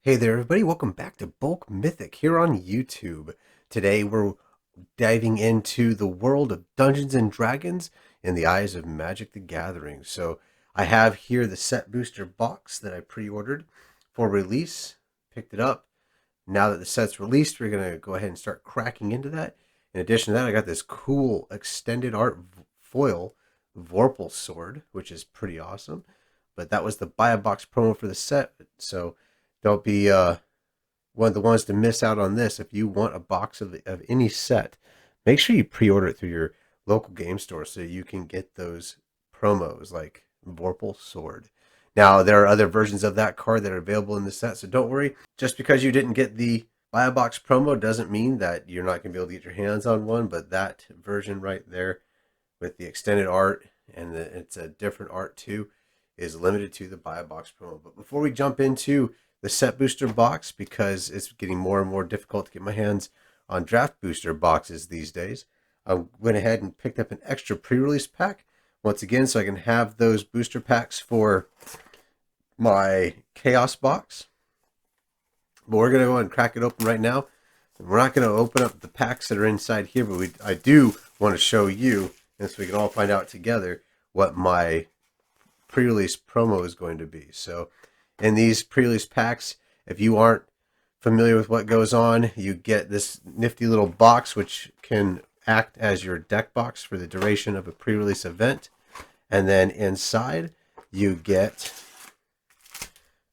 Hey there, everybody. Welcome back to Bulk Mythic here on YouTube. Today we're diving into the world of Dungeons and Dragons in the eyes of Magic the Gathering. So I have here the set booster box that I pre-ordered for release. Picked it up. Now that the set's released, we're going to go ahead and start cracking into that. In addition to that, I got this cool extended art foil Vorpal sword, which is pretty awesome. But that was the buy a box promo for the set. So don't be one of the ones to miss out on this. If you want a box of any set, make sure you pre-order it through your local game store so you can get those promos like Vorpal Sword. Now, there are other versions of that card that are available in the set, so don't worry. Just because you didn't get the buy a box promo doesn't mean that you're not going to be able to get your hands on one, but that version right there with the extended art, and it's a different art too, is limited to the buy a box promo. But before we jump into the set booster box, because it's getting more and more difficult to get my hands on draft booster boxes these days, I went ahead and picked up an extra pre-release pack once again so I can have those booster packs for my chaos box. But we're going to go ahead and crack it open right now. And we're not going to open up the packs that are inside here, but I do want to show you, and so we can all find out together what my pre-release promo is going to be. So in these pre-release packs, if you aren't familiar with what goes on, you get this nifty little box which can act as your deck box for the duration of a pre-release event. And then inside you get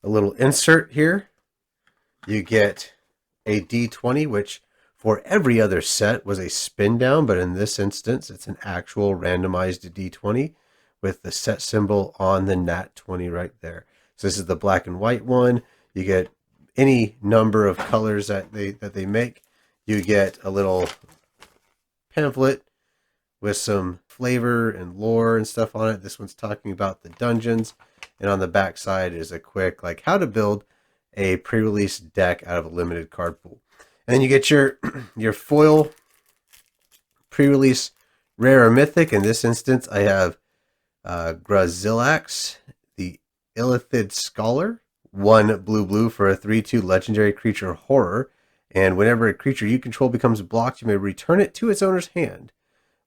a little insert here. You get a D20, which for every other set was a spin down, but in this instance it's an actual randomized D20 with the set symbol on the nat 20 right there. So this is the black and white one. You get any number of colors that they make. You get a little pamphlet with some flavor and lore and stuff on it. This one's talking about the dungeons, and on the back side is a quick like how to build a pre-release deck out of a limited card pool. And then you get your your foil pre-release rare or mythic. In this instance, I have Grazillax, the Illithid Scholar, 1 blue for a 3/2 legendary creature horror, and whenever a creature you control becomes blocked, you may return it to its owner's hand.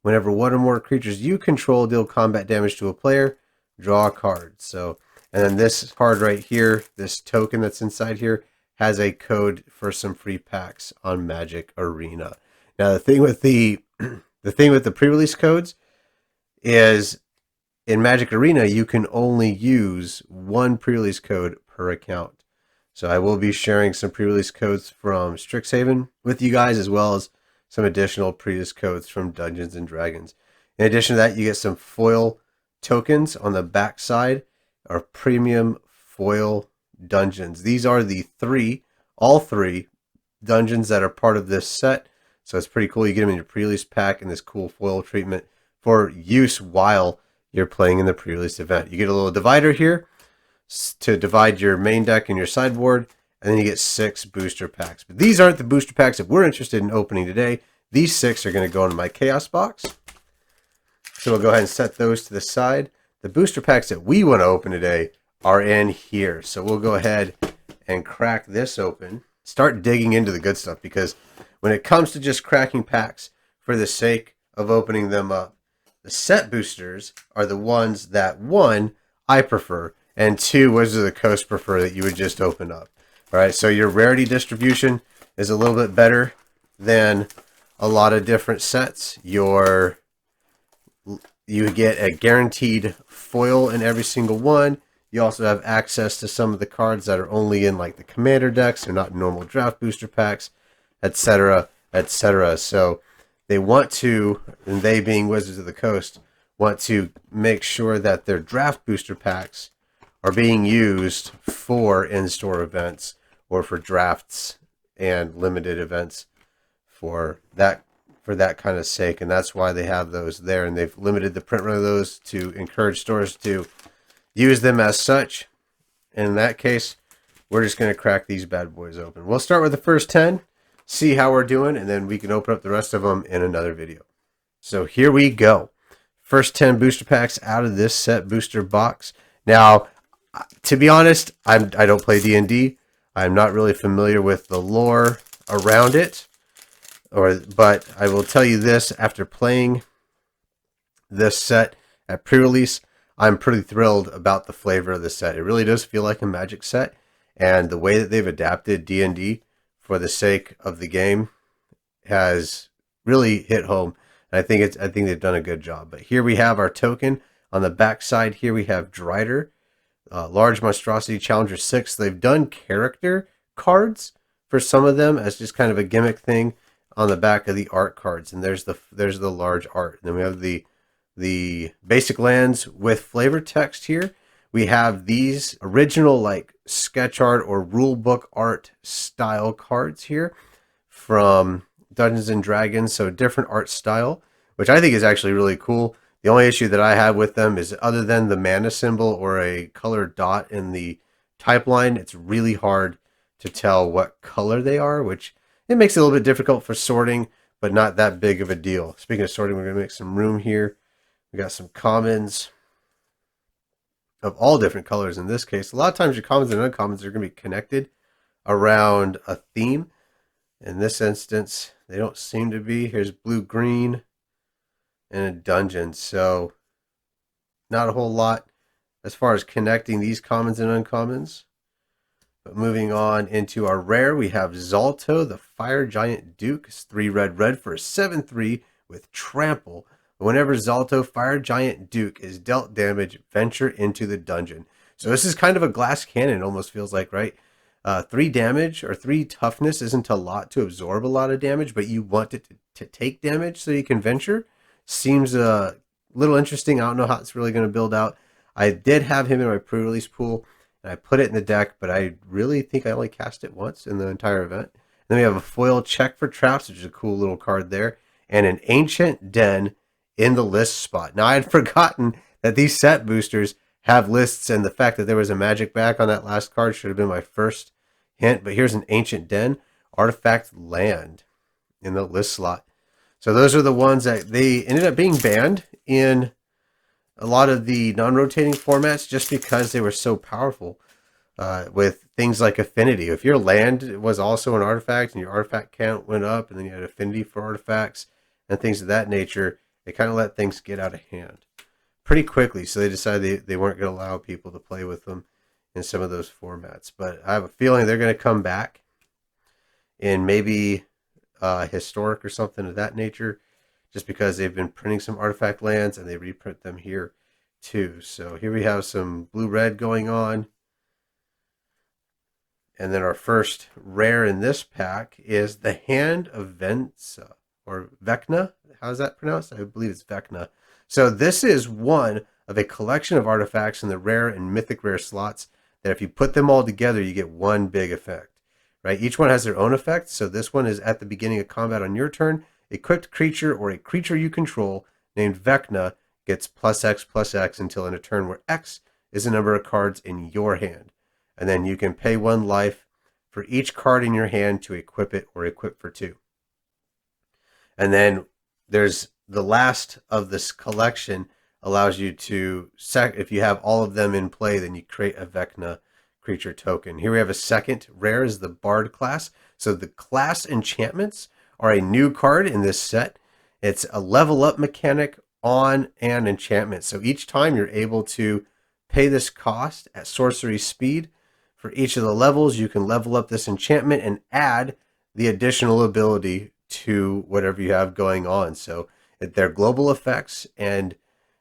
Whenever one or more creatures you control deal combat damage to a player, draw a card. So, and then this card right here, this token that's inside here, has a code for some free packs on Magic Arena. Now the thing with the pre-release codes is in Magic Arena, you can only use one pre-release code per account. So I will be sharing some pre-release codes from Strixhaven with you guys, as well as some additional pre-release codes from Dungeons and Dragons. In addition to that, you get some foil tokens on the back side, or premium foil dungeons. These are the all three dungeons that are part of this set. So it's pretty cool. You get them in your pre-release pack in this cool foil treatment for use while you're playing in the pre-release event. You get a little divider here to divide your main deck and your sideboard, and then you get 6 booster packs. But these aren't the booster packs that we're interested in opening today. These 6 are going to go into my chaos box. So we'll go ahead and set those to the side. The booster packs that we want to open today are in here. So we'll go ahead and crack this open. Start digging into the good stuff, because when it comes to just cracking packs for the sake of opening them up, the set boosters are the ones that, 1, I prefer, and 2, Wizards of the Coast prefer that you would just open up. All right, so your rarity distribution is a little bit better than a lot of different sets. You get a guaranteed foil in every single one. You also have access to some of the cards that are only in like the commander decks. They're not normal draft booster packs, etc., etc. So they want to, and they being Wizards of the Coast, want to make sure that their draft booster packs are being used for in-store events or for drafts and limited events for that kind of sake. And that's why they have those there, and they've limited the print run of those to encourage stores to use them as such. In that case, we're just going to crack these bad boys open. We'll start with the first 10, see how we're doing, and then we can open up the rest of them in another video. So here we go. First 10 booster packs out of this set booster box. Now, to be honest, I don't play D&D. I'm not really familiar with the lore around it, but I will tell you this, after playing this set at pre-release, I'm pretty thrilled about the flavor of the set. It really does feel like a Magic set, and the way that they've adapted D&D for the sake of the game has really hit home. And I think they've done a good job. But here we have our token. On the back side here we have Drider, Large Monstrosity Challenger 6. They've done character cards for some of them as just kind of a gimmick thing on the back of the art cards. And there's the large art. And then we have the basic lands with flavor text here. We have these original like sketch art or rule book art style cards here from Dungeons and Dragons, so different art style, which I think is actually really cool. The only issue that I have with them is, other than the mana symbol or a colored dot in the type line, it's really hard to tell what color they are, which it makes it a little bit difficult for sorting, but not that big of a deal. Speaking of sorting, we're going to make some room here. We got some commons of all different colors in this case. A lot of times your commons and uncommons are going to be connected around a theme. In this instance, they don't seem to be. Here's blue, green, and a dungeon. So not a whole lot as far as connecting these commons and uncommons. But moving on into our rare, we have Zalto, the Fire Giant Duke. It's 3 red for a 7/3 with trample. Whenever Zalto, Fire Giant Duke, is dealt damage, venture into the dungeon. So this is kind of a glass cannon, almost feels like, right? 3 damage or 3 toughness isn't a lot to absorb a lot of damage, but you want it to take damage so you can venture. Seems a little interesting. I don't know how it's really going to build out. I did have him in my pre-release pool, and I put it in the deck, but I really think I only cast it once in the entire event. And then we have a foil check for traps, which is a cool little card there, and an ancient den in the list spot. Now, I had forgotten that these set boosters have lists, and the fact that there was a magic back on that last card should have been my first hint. But here's an ancient den, artifact land in the list slot. So those are the ones that they ended up being banned in a lot of the non-rotating formats just because they were so powerful with things like affinity. If your land was also an artifact and your artifact count went up, and then you had affinity for artifacts and things of that nature, it kind of let things get out of hand pretty quickly. So they decided they weren't going to allow people to play with them in some of those formats. But I have a feeling they're going to come back in maybe historic or something of that nature, just because they've been printing some artifact lands and they reprint them here too. So here we have some blue-red going on. And then our first rare in this pack is the Hand of Vensa, or Vecna. How's that pronounced? I believe it's Vecna. So this is one of a collection of artifacts in the rare and mythic rare slots that if you put them all together, you get one big effect, right? Each one has their own effect. So this one is at the beginning of combat on your turn. Equipped creature or a creature you control named Vecna gets +X until in a turn where X is the number of cards in your hand. And then you can pay 1 life for each card in your hand to equip it or equip for 2. And then there's the last of this collection allows you to, if you have all of them in play, then you create a Vecna creature token. Here we have a second rare is the Bard class. So the class enchantments are a new card in this set. It's a level up mechanic on an enchantment. So each time you're able to pay this cost at sorcery speed. For each of the levels, you can level up this enchantment and add the additional ability to whatever you have going on. So they're global effects, and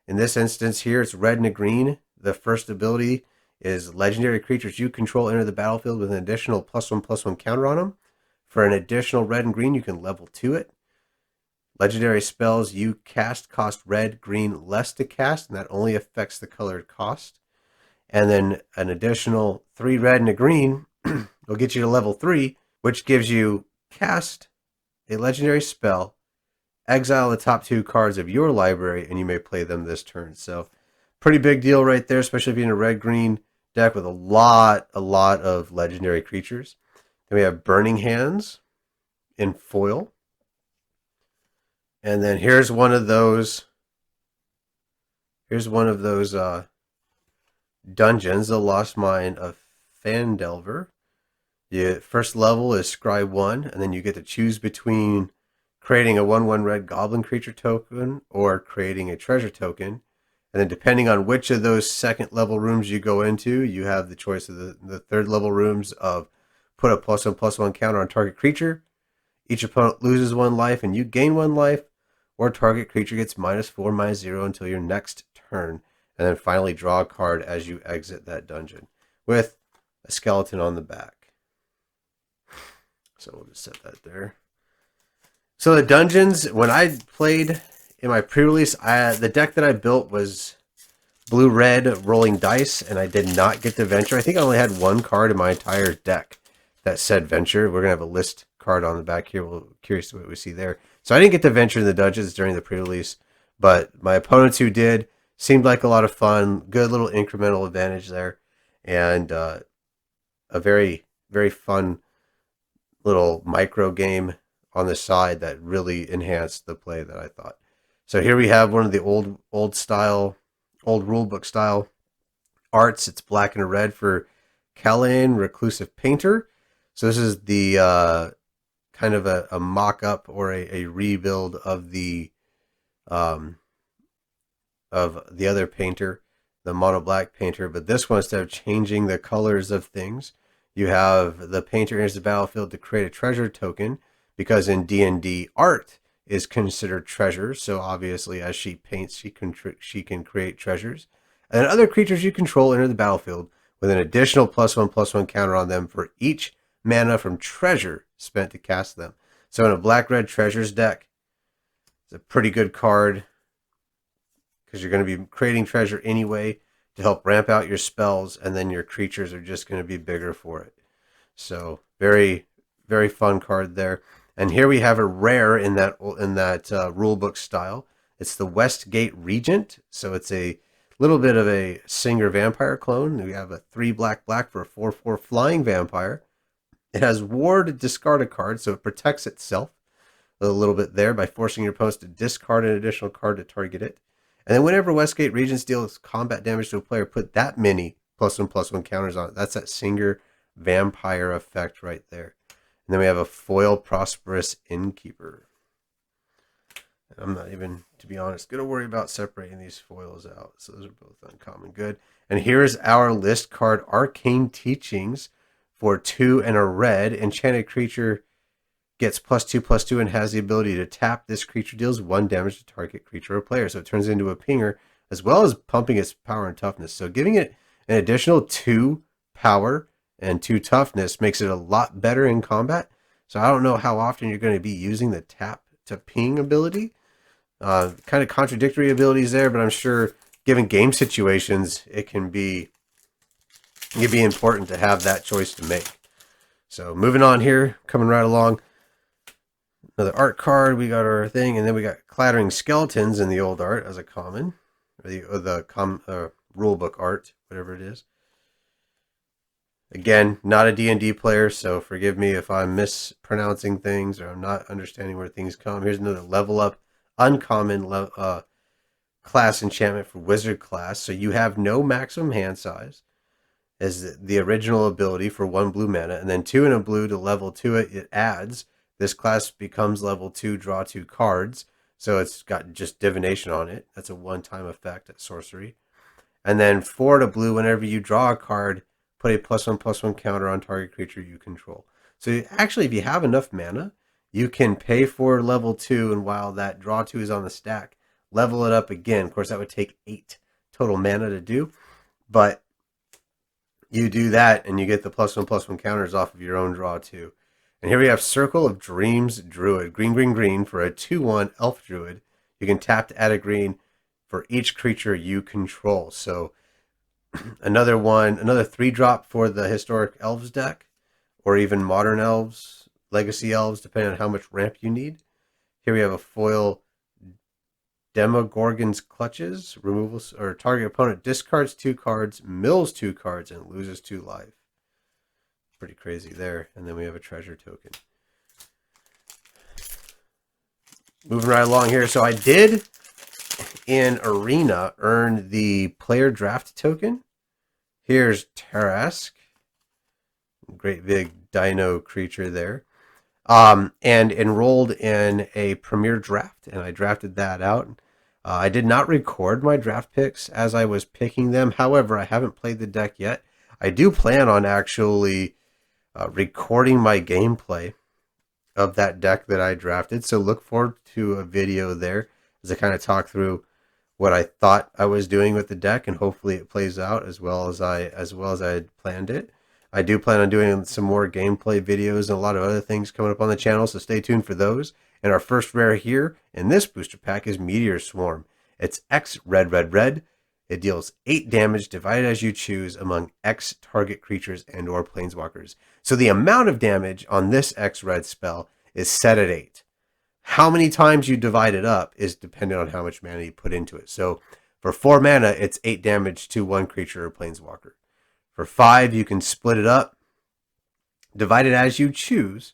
in this instance here, it's red and a green. The first ability is legendary creatures you control enter the battlefield with an additional +1/+1 counter on them. For an additional red and green, you can level 2 it. Legendary spells you cast cost red, green, less to cast, and that only affects the colored cost. And then an additional 3 red and a green will get you to level 3, which gives you cast a legendary spell, exile the top 2 cards of your library, and you may play them this turn. So pretty big deal right there, especially if you're in a red-green deck with a lot of legendary creatures. Then we have Burning Hands in foil. And then here's one of those dungeons, the Lost Mine of Phandelver. First level is Scry 1, and then you get to choose between creating a 1/1 red goblin creature token or creating a treasure token. And then depending on which of those second level rooms you go into, you have the choice of the third level rooms of put a +1/+1 counter on target creature. Each opponent loses 1 life and you gain 1 life, or target creature gets -4/-0 until your next turn. And then finally draw a card as you exit that dungeon with a skeleton on the back. So we'll just set that there. So the dungeons, when I played in my pre-release, the deck that I built was blue-red rolling dice, and I did not get the venture. I think I only had 1 card in my entire deck that said venture. We're going to have a list card on the back here. We're curious what we see there. So I didn't get the venture in the dungeons during the pre-release, but my opponents who did seemed like a lot of fun. Good little incremental advantage there, and a very, very fun little micro game on the side that really enhanced the play that I thought. So here we have one of the old rulebook style arts. It's black and red for Kalain, Reclusive Painter. So this is the kind of a mock-up or a rebuild of the other painter, the mono black painter. But this one, instead of changing the colors of things, you have the painter enters the battlefield to create a treasure token, because in D&D art is considered treasure. So obviously, as she paints, she can create treasures. And then other creatures you control enter the battlefield with an additional +1/+1 counter on them for each mana from treasure spent to cast them. So in a black-red treasures deck, it's a pretty good card because you're going to be creating treasure anyway to help ramp out your spells, and then your creatures are just going to be bigger for it. So very, very fun card there. And here we have a rare in that rulebook style. It's the Westgate Regent. So it's a little bit of a Singer vampire clone. We have a 3 black for a 4/4 flying vampire. It has War to discard a card, so it protects itself a little bit there by forcing your opponents to discard an additional card to target it. And then whenever Westgate Regents deals combat damage to a player, put that many +1/+1 counters on it. That's that Singer vampire effect right there. And then we have a foil Prosperous Innkeeper. I'm not even, to be honest, going to worry about separating these foils out. So those are both uncommon good. And here's our list card, Arcane Teachings, for 2 and a red. Enchanted creature gets +2/+2 and has the ability to tap. This creature deals 1 damage to target creature or player. So it turns into a pinger, as well as pumping its power and toughness. So giving it an additional 2 power and 2 toughness makes it a lot better in combat. So I don't know how often you're going to be using the tap to ping ability. Kind of contradictory abilities there, but I'm sure given game situations, it can be important to have that choice to make. So moving on here, coming right along. Another art card, we got our thing, and then we got Clattering Skeletons in the old art as a common, or the rulebook art, whatever it is. Again, not a D&D player, so forgive me if I'm mispronouncing things or I'm not understanding where things come. Here's another level up, uncommon class enchantment for wizard class. So you have no maximum hand size as the original ability for 1 blue mana, and then 2 and a blue to level 2 it. It adds. This class becomes level 2, draw 2 cards. So it's got just divination on it. That's a one-time effect at sorcery. And then 4 to blue, whenever you draw a card, put a +1/+1 counter on target creature you control. So actually, if you have enough mana, you can pay for level 2, and while that draw 2 is on the stack, level it up again. Of course, that would take 8 total mana to do. But you do that, and you get the +1/+1 counters off of your own draw 2. And here we have Circle of Dreams Druid. Green for a 2/1 elf druid. You can tap to add a green for each creature you control. So another 3-drop for the Historic Elves deck, or even Modern Elves, Legacy Elves, depending on how much ramp you need. Here we have a foil Demogorgon's Clutches. Removal, or target opponent discards 2 cards, mills 2 cards, and loses 2 life. Pretty crazy there. And then we have a treasure token. Moving right along here. So I did, in Arena, earn the player draft token. Here's Tarask. Great big dino creature there. And enrolled in a premier draft, and I drafted that out. I did not record my draft picks as I was picking them. However, I haven't played the deck yet. I do plan on actually recording my gameplay of that deck that I drafted. So look forward to a video there as I kind of talk through what I thought I was doing with the deck, and hopefully it plays out as well as I had planned it. I do plan on doing some more gameplay videos and a lot of other things coming up on the channel, so stay tuned for those. And our first rare here in this booster pack is Meteor Swarm. It's X red, red, red. It deals 8 damage divided as you choose among X target creatures and or planeswalkers. So the amount of damage on this X red spell is set at 8. How many times you divide it up is dependent on how much mana you put into it. So for 4 mana, it's 8 damage to 1 creature or planeswalker. For 5, you can split it up, divide it as you choose,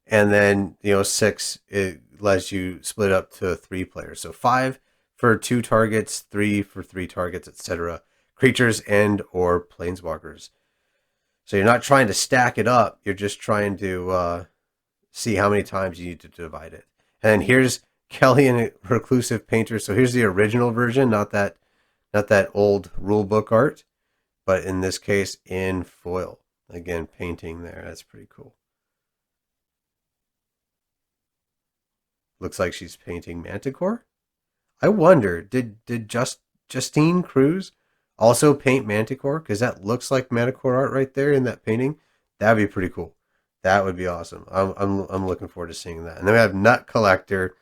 and then 6, it lets you split it up to 3 players. So 5 for 2 targets, 3 for 3 targets, etc. Creatures and or planeswalkers. So you're not trying to stack it up. You're just trying to see how many times you need to divide it. And here's Kellyan Reclusive Painter. So here's the original version, not that old rulebook art, but in this case in foil. Again, painting there. That's pretty cool. Looks like she's painting Manticore. I wonder, did Justine Cruz also paint Manticore? Because that looks like Manticore art right there in that painting. That'd be pretty cool. That would be awesome. I'm looking forward to seeing that. And then we have Nut Collector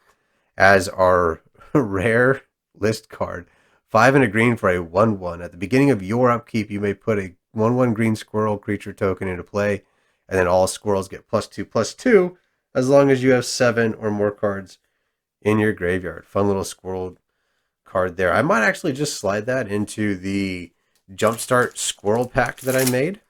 as our rare list card. 5 and a green for a 1/1. At the beginning of your upkeep, you may put a 1/1 green squirrel creature token into play, and then all squirrels get +2/+2 as long as you have 7 or more cards in your graveyard. Fun little squirrel card there. I might actually just slide that into the Jumpstart Squirrel pack that I made.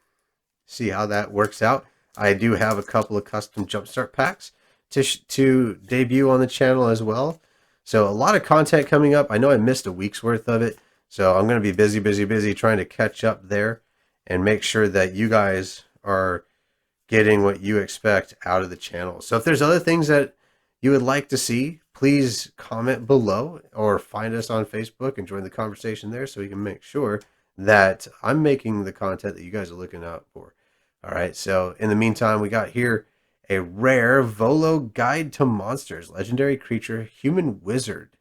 See how that works out. I do have a couple of custom Jumpstart packs to debut on the channel as well. So a lot of content coming up. I know I missed a week's worth of it, so I'm going to be busy trying to catch up there and make sure that you guys are getting what you expect out of the channel. So if there's other things that you would like to see, please comment below or find us on Facebook and join the conversation there so we can make sure that I'm making the content that you guys are looking out for. All right, so in the meantime, we got here a rare Volo Guide to Monsters, legendary creature, human wizard.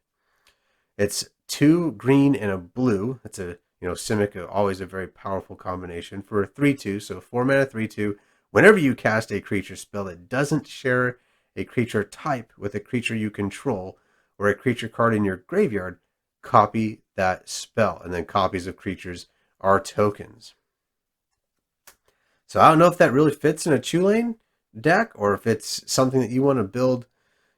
It's 2 green and a blue. That's a, Simic, always a very powerful combination for a 3/2. So 4 mana 3/2. Whenever you cast a creature spell that doesn't share a creature type with a creature you control or a creature card in your graveyard, copy that spell. And then copies of creatures are tokens. So I don't know if that really fits in a Tulane deck or if it's something that you want to build.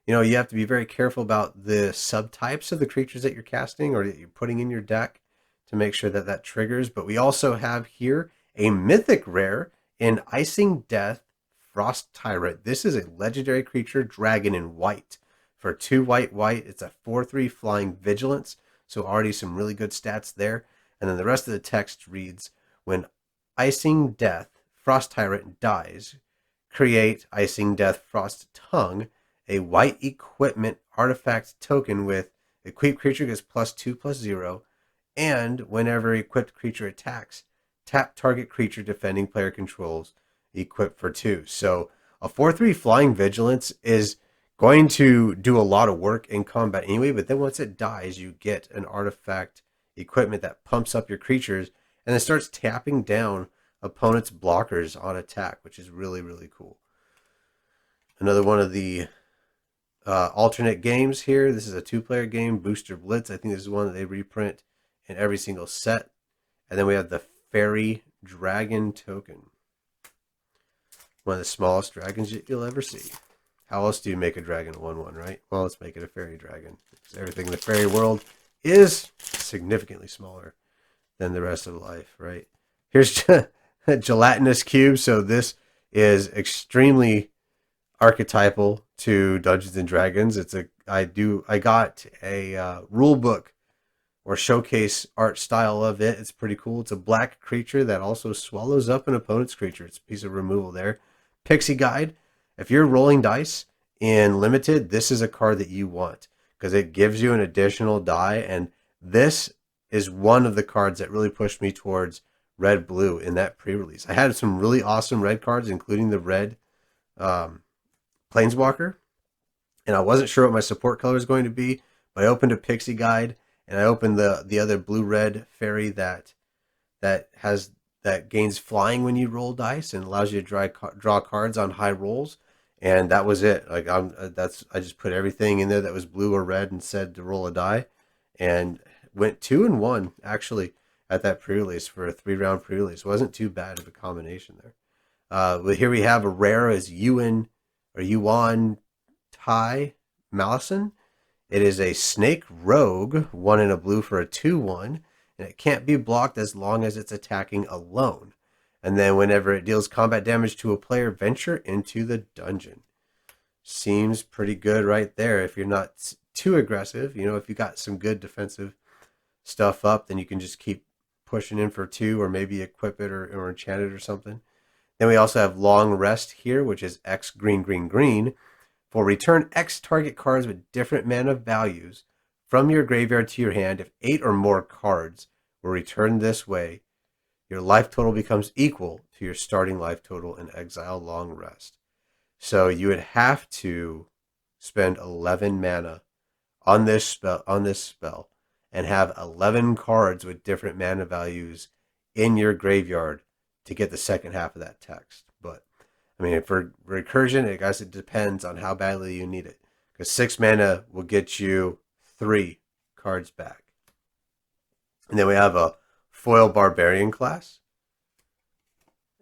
You have to be very careful about the subtypes of the creatures that you're casting or that you're putting in your deck to make sure that that triggers. But we also have here a mythic rare in Icing Death, Frost Tyrant. This is a legendary creature, dragon in white. For 2 white, it's a 4/3 flying vigilance. So already some really good stats there. And then the rest of the text reads, when Icing Death, Frost Tyrant dies, create Icing Death Frost Tongue, a white equipment artifact token with equipped creature gets +2/+0, and whenever equipped creature attacks, tap target creature defending player controls, equipped for 2. So a 4/3 flying vigilance is going to do a lot of work in combat anyway, but then once it dies, you get an artifact equipment that pumps up your creatures and then starts tapping down opponent's blockers on attack, which is really, really cool. Another one of the alternate games here. This is a 2-player game, Booster Blitz. I think this is one that they reprint in every single set. And then we have the Fairy Dragon token. One of the smallest dragons you'll ever see. How else do you make a dragon a 1/1, right? Well, let's make it a fairy dragon. Because everything in the fairy world is significantly smaller than the rest of life, right? Here's a gelatinous cube. So this is extremely archetypal to Dungeons and Dragons. I got a rule book or showcase art style of it. It's pretty cool. It's a black creature that also swallows up an opponent's creature. It's a piece of removal there. Pixie Guide. If you're rolling dice in limited, this is a card that you want because it gives you an additional die. And this is one of the cards that really pushed me towards red blue in that pre-release. I had some really awesome red cards, including the red Planeswalker, and I wasn't sure what my support color was going to be, but I opened a Pixie Guide and I opened the other blue-red fairy that gains flying when you roll dice and allows you to draw cards on high rolls, and that was it. Like I just put everything in there that was blue or red and said to roll a die, and went 2-1 actually at that pre-release for a 3-round pre-release. Wasn't too bad of a combination there. But here we have a rare as Yuan Tai Malison. It is a snake rogue, 1 and a blue for a 2/1, and it can't be blocked as long as it's attacking alone. And then whenever it deals combat damage to a player, venture into the dungeon. Seems pretty good right there. If you're not too aggressive, if you got some good defensive stuff up, then you can just keep pushing in for 2, or maybe equip it or enchant it or something. Then we also have Long Rest here, which is X green, green, green. For return X target cards with different mana values from your graveyard to your hand. If 8 or more cards were returned this way, your life total becomes equal to your starting life total and exile Long Rest. So you would have to spend 11 mana on this spell and have 11 cards with different mana values in your graveyard to get the second half of that text. But I mean, for recursion, I guess it depends on how badly you need it. Because 6 mana will get you 3 cards back. And then we have a foil barbarian class.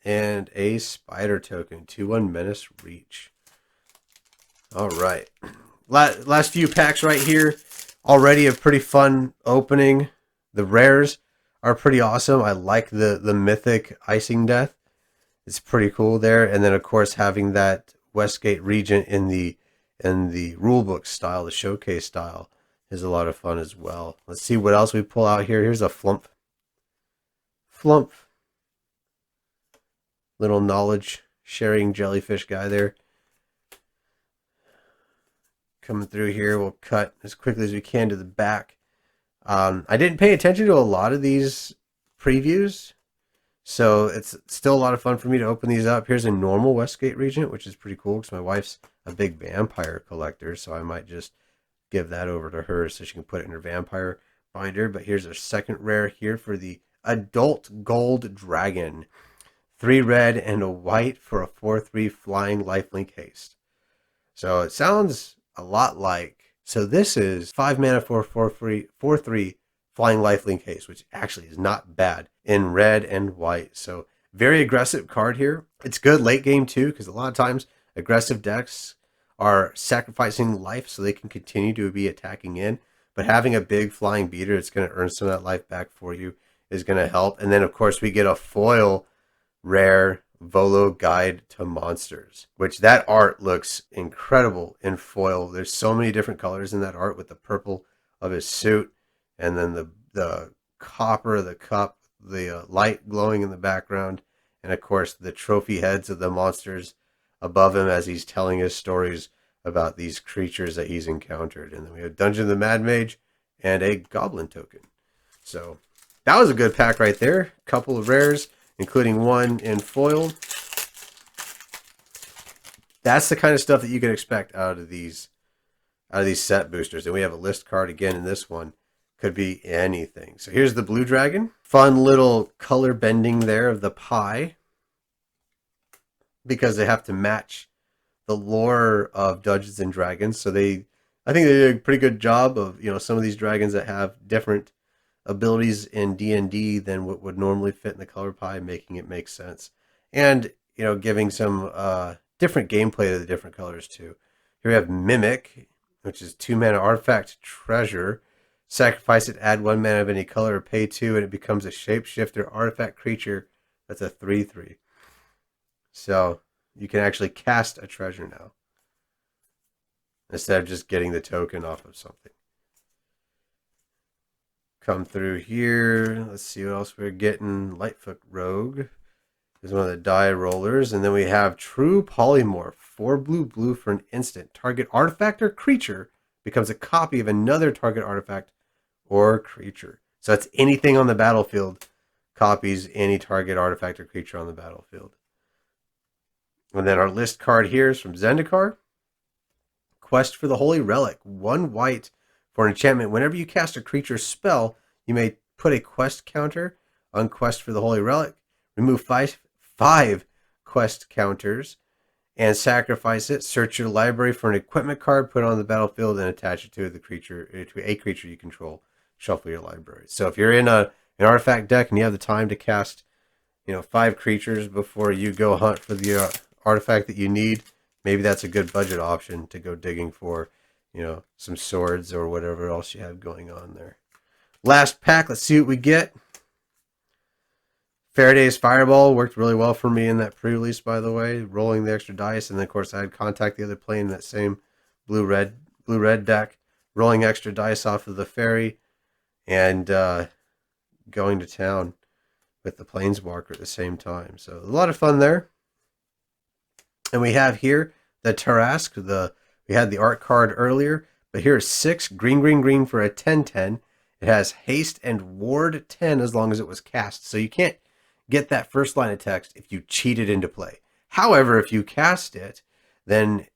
And a spider token, 2/1 menace reach. All right. Last few packs right here. Already a pretty fun opening. The rares are pretty awesome. I like the mythic Icing Death. It's pretty cool there. And then, of course, having that Westgate Regent in the rulebook style, the showcase style, is a lot of fun as well. Let's see what else we pull out here. Here's a Flump. Little knowledge sharing jellyfish guy there. Coming through here, we'll cut as quickly as we can to the back. I didn't pay attention to a lot of these previews, so it's still a lot of fun for me to open these up. Here's a normal Westgate Regent, which is pretty cool because my wife's a big vampire collector, so I might just give that over to her so she can put it in her vampire binder. But here's a second rare here for the Adult Gold Dragon. 3 red and a white for a 4/3 flying lifelink haste. So it sounds a lot like... So this is 5 mana for 4/3 flying lifelink haste, which actually is not bad in red and white. So very aggressive card here. It's good late game too, because a lot of times aggressive decks are sacrificing life so they can continue to be attacking in. But having a big flying beater that's going to earn some of that life back for you is going to help. And then, of course, we get a foil rare Volo Guide to Monsters, which that art looks incredible in foil. There's so many different colors in that art, with the purple of his suit, and then the copper of the cup, the light glowing in the background, and of course the trophy heads of the monsters above him as he's telling his stories about these creatures that he's encountered. And then we have Dungeon of the Mad Mage and a Goblin token. So that was a good pack right there. Couple of rares, including one in foil. That's the kind of stuff that you can expect out of these set boosters. And we have a list card again in this one. Could be anything. So here's the Blue Dragon. Fun little color bending there of the pie, because they have to match the lore of Dungeons and Dragons. So I think they did a pretty good job of, some of these dragons that have different abilities in D&D than what would normally fit in the color pie, making it make sense. And, giving some different gameplay to the different colors too. Here we have Mimic, which is 2 mana artifact treasure. Sacrifice it, add 1 mana of any color, pay 2, and it becomes a shapeshifter artifact creature. That's a 3/3. So you can actually cast a treasure now, instead of just getting the token off of something. Come through here. Let's see what else we're getting. Lightfoot Rogue. is one of the die rollers. And then we have True Polymorph. 4 blue for an instant. Target artifact or creature becomes a copy of another target artifact or creature. So that's anything on the battlefield copies any target artifact or creature on the battlefield. And then our list card here is from Zendikar. Quest for the Holy Relic. 1 white for an enchantment. Whenever you cast a creature spell, you may put a quest counter on Quest for the Holy Relic. Remove five quest counters and sacrifice it. Search your library for an equipment card, put it on the battlefield, and attach it to a creature you control. Shuffle your library. So if you're in an artifact deck and you have the time to cast, 5 creatures before you go hunt for the artifact that you need, maybe that's a good budget option to go digging for, some swords or whatever else you have going on there. Last pack, let's see what we get. Faraday's Fireball worked really well for me in that pre-release, by the way, rolling the extra dice, and then of course I had Contact the Other Plane in that same blue-red deck, rolling extra dice off of the fairy, and going to town with the Planeswalker at the same time. So a lot of fun there. And we have here the Tarask. We had the art card earlier, but here's 6 green for a 10/10. It has haste and ward 10 as long as it was cast. So you can't get that first line of text if you cheat it into play. However, if you cast it, then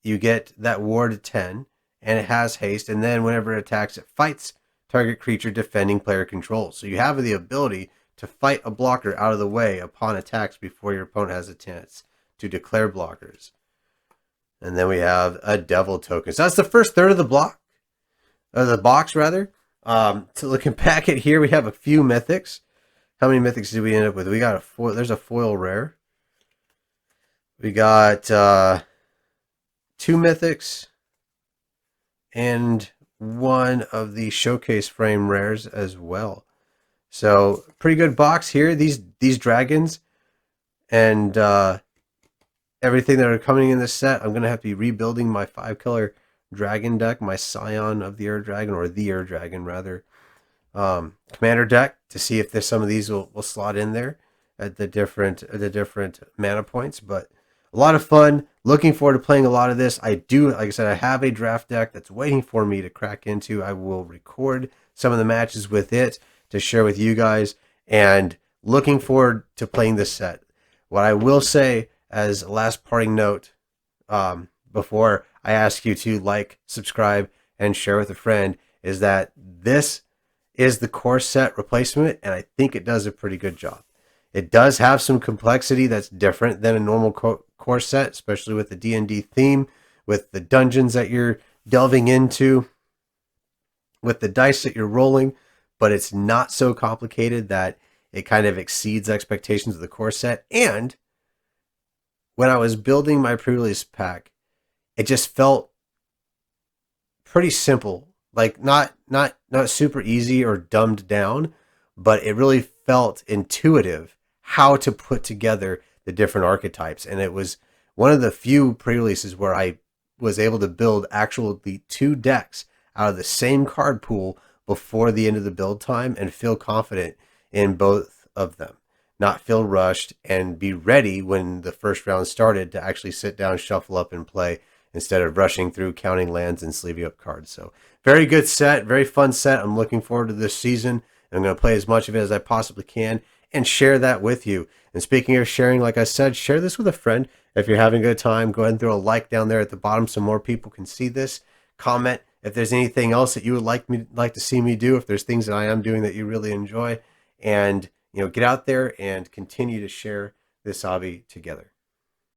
you get that ward 10, and it has haste, and then whenever it attacks, it fights target creature defending player control. So you have the ability to fight a blocker out of the way upon attacks before your opponent has a chance to declare blockers. And then we have a devil token. So that's the first third of the box rather. So looking back at here, we have a few mythics. How many mythics did we end up with? We got a foil. There's a foil rare. We got 2 mythics and 1 of the showcase frame rares as well. So pretty good box here. These dragons and everything that are coming in this set, I'm gonna have to be rebuilding my 5-color dragon deck, my Scion of the Air Dragon, or the Air Dragon rather. Commander deck to see if there's some of these will slot in there at the different mana points. But a lot of fun. Looking forward to playing a lot of this. Like I said, I have a draft deck that's waiting for me to crack into. I will record some of the matches with it to share with you guys, and looking forward to playing this set. What I will say as a last parting note, before I ask you to like, subscribe, and share with a friend, is that this is the core set replacement, and I think it does a pretty good job. It does have some complexity that's different than a normal core set, especially with the D&D theme, with the dungeons that you're delving into, with the dice that you're rolling, but it's not so complicated that it kind of exceeds expectations of the core set. And when I was building my pre-release pack, it just felt pretty simple. Like not super easy or dumbed down, but it really felt intuitive how to put together the different archetypes. And it was one of the few pre-releases where I was able to build actually 2 decks out of the same card pool before the end of the build time and feel confident in both of them. Not feel rushed and be ready when the first round started to actually sit down, shuffle up, and play instead of rushing through, counting lands, and sleeving up cards. So very good set, very fun set. I'm looking forward to this season. I'm going to play as much of it as I possibly can and share that with you. And speaking of sharing, like I said, share this with a friend. If you're having a good time, go ahead and throw a like down there at the bottom so more people can see this. Comment if there's anything else that you would like to see me do, if there's things that I am doing that you really enjoy. And get out there and continue to share this hobby together.